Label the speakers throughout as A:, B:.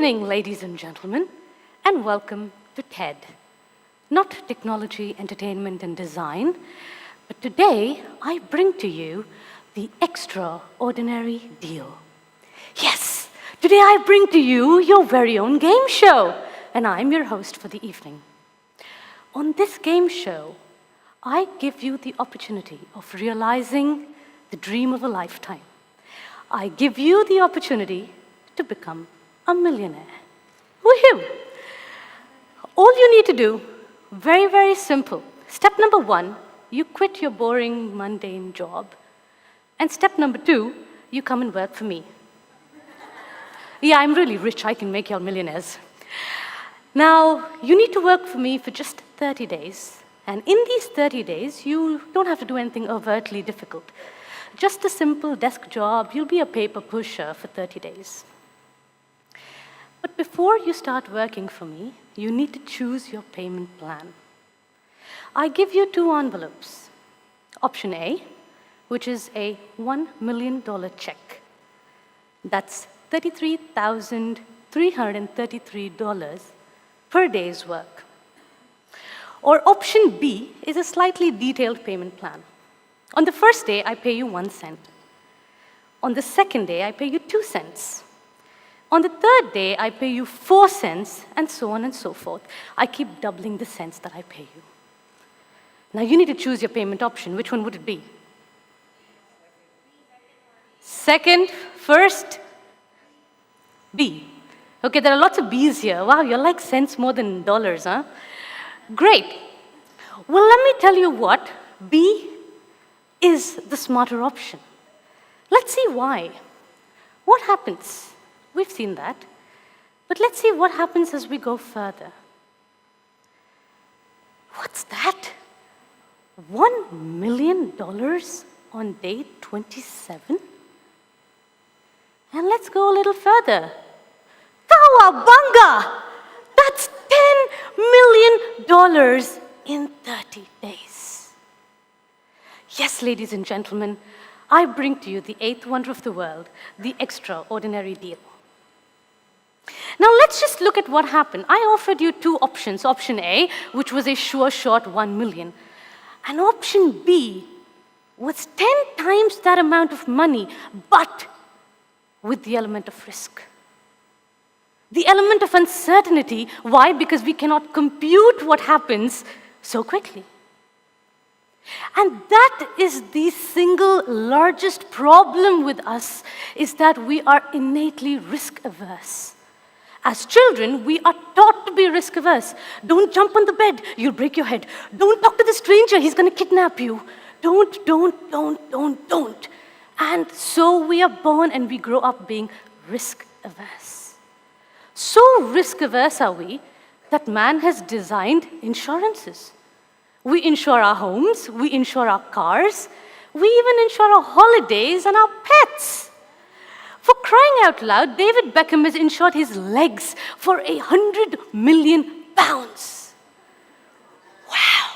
A: evening, ladies and gentlemen, and welcome to TED. Not technology, entertainment, and design, but today I bring to you the extraordinary deal. Yes, today I bring to you your very own game show, and I'm your host for the evening. On this game show, I give you the opportunity of realizing the dream of a lifetime. I give you the opportunity to become a millionaire. Woohoo! All you need to do, very, very simple. Step number 1, you quit your boring, mundane job. And step number 2, you come and work for me. Yeah, I'm really rich, I can make you all millionaires. Now, you need to work for me for just 30 days. And in these 30 days, you don't have to do anything overtly difficult. Just a simple desk job, you'll be a paper pusher for 30 days. But before you start working for me, you need to choose your payment plan. I give you 2 envelopes. Option A, which is a $1 million check. That's $33,333 per day's work. Or option B is a slightly detailed payment plan. On the first day, I pay you 1 cent. On the second day, I pay you 2 cents. On the third day, I pay you 4 cents, and so on and so forth. I keep doubling the cents that I pay you. Now, you need to choose your payment option. Which one would it be? Second, first, B. Okay, there are lots of B's here. Wow, you're like cents more than dollars, huh? Great. Well, let me tell you what. B is the smarter option. Let's see why. What happens? We've seen that. But let's see what happens as we go further. What's that? $1 million on day 27? And let's go a little further. Kawabunga! That's $10 million in 30 days. Yes, ladies and gentlemen, I bring to you the 8th wonder of the world, the extraordinary deal. Now let's just look at what happened. I offered you 2 options. Option A, which was a sure shot 1 million. And option B was 10 times that amount of money, but with the element of risk. The element of uncertainty. Why? Because we cannot compute what happens so quickly. And that is the single largest problem with us, is that we are innately risk averse. As children, we are taught to be risk averse. Don't jump on the bed, you'll break your head. Don't talk to the stranger, he's going to kidnap you. Don't. And so we are born and we grow up being risk averse. So risk averse are we that man has designed insurances. We insure our homes, we insure our cars, we even insure our holidays and our pets. For crying out loud, David Beckham has insured his legs for 100 million pounds. Wow,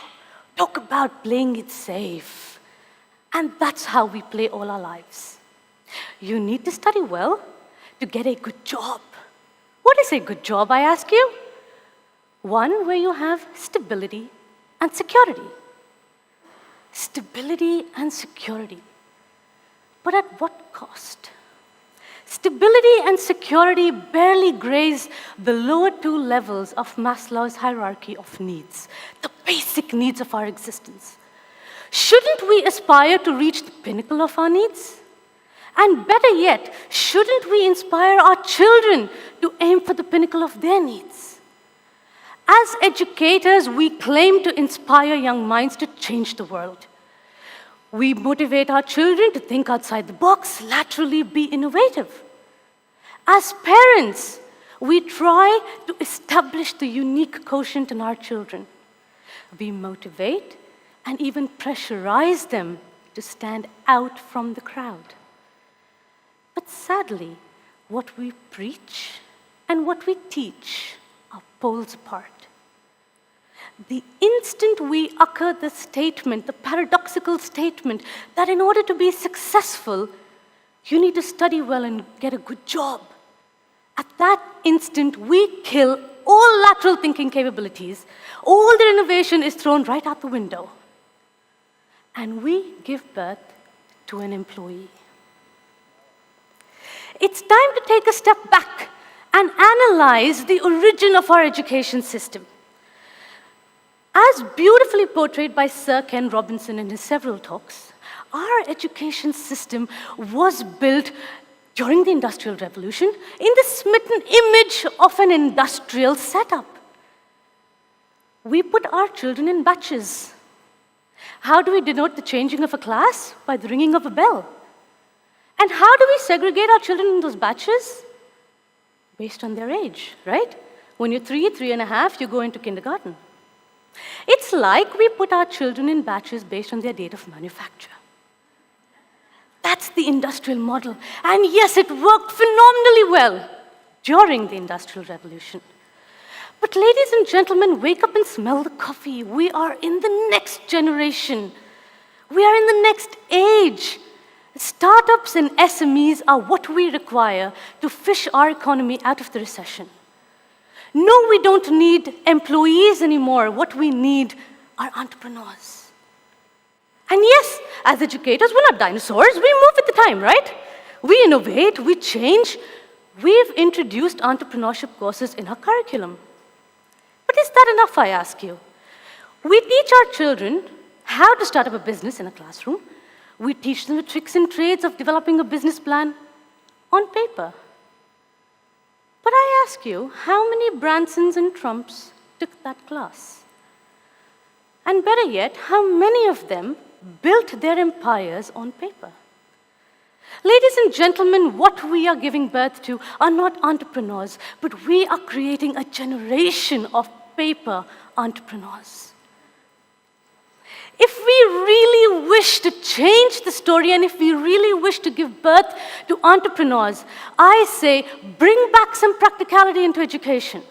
A: talk about playing it safe. And that's how we play all our lives. You need to study well to get a good job. What is a good job, I ask you? One where you have stability and security. Stability and security. But at what cost? Stability and security barely graze the lower 2 levels of Maslow's hierarchy of needs, the basic needs of our existence. Shouldn't we aspire to reach the pinnacle of our needs? And better yet, shouldn't we inspire our children to aim for the pinnacle of their needs? As educators, we claim to inspire young minds to change the world. We motivate our children to think outside the box, laterally be innovative. As parents, we try to establish the unique quotient in our children. We motivate and even pressurize them to stand out from the crowd. But sadly, what we preach and what we teach are poles apart. The instant we utter the statement, the paradoxical statement, that in order to be successful, you need to study well and get a good job. At that instant, we kill all lateral thinking capabilities. All their innovation is thrown right out the window. And we give birth to an employee. It's time to take a step back and analyze the origin of our education system. As beautifully portrayed by Sir Ken Robinson in his several talks, our education system was built during the Industrial Revolution in the smitten image of an industrial setup. We put our children in batches. How do we denote the changing of a class? By the ringing of a bell. And how do we segregate our children in those batches? Based on their age, right? When you're 3, 3.5, you go into kindergarten. It's like we put our children in batches based on their date of manufacture. That's the industrial model. And yes, it worked phenomenally well during the Industrial Revolution. But ladies and gentlemen, wake up and smell the coffee. We are in the next generation. We are in the next age. Startups and SMEs are what we require to fish our economy out of the recession. No, we don't need employees anymore. What we need are entrepreneurs. And yes, as educators, we're not dinosaurs. We move with the time, right? We innovate, we change. We've introduced entrepreneurship courses in our curriculum. But is that enough, I ask you? We teach our children how to start up a business in a classroom. We teach them the tricks and trades of developing a business plan on paper. But I ask you, how many Bransons and Trumps took that class? And better yet, how many of them built their empires on paper? Ladies and gentlemen, what we are giving birth to are not entrepreneurs, but we are creating a generation of paper entrepreneurs. If we really wish to change the story and if we really wish to give birth to entrepreneurs, I say bring back some practicality into education.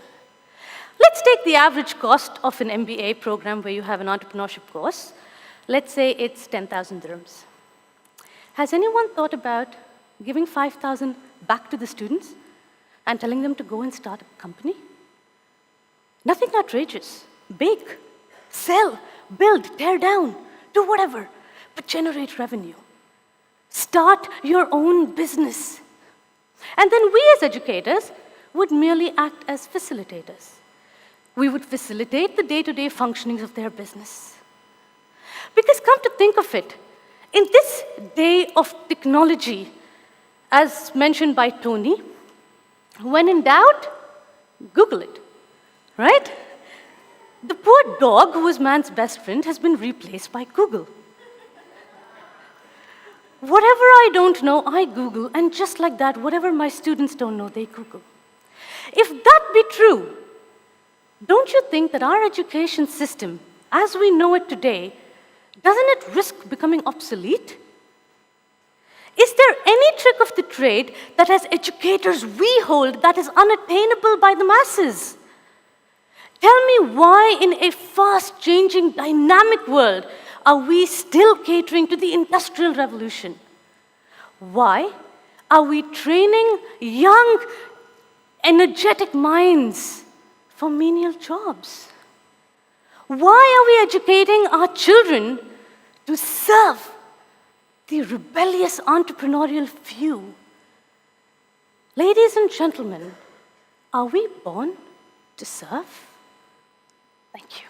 A: Let's take the average cost of an MBA program where you have an entrepreneurship course. Let's say it's 10,000 dirhams. Has anyone thought about giving 5,000 back to the students and telling them to go and start a company? Nothing outrageous. Bake, sell, build, tear down, do whatever, but generate revenue. Start your own business. And then we as educators would merely act as facilitators. We would facilitate the day-to-day functionings of their business. Because come to think of it, in this day of technology, as mentioned by Tony, when in doubt, Google it, right? The poor dog, who was man's best friend, has been replaced by Google. Whatever I don't know, I Google, and just like that, whatever my students don't know, they Google. If that be true, don't you think that our education system, as we know it today, doesn't it risk becoming obsolete? Is there any trick of the trade that as educators we hold that is unattainable by the masses? Tell me why in a fast-changing, dynamic world are we still catering to the Industrial Revolution? Why are we training young, energetic minds for menial jobs? Why are we educating our children to serve the rebellious entrepreneurial few? Ladies and gentlemen, are we born to serve? Thank you.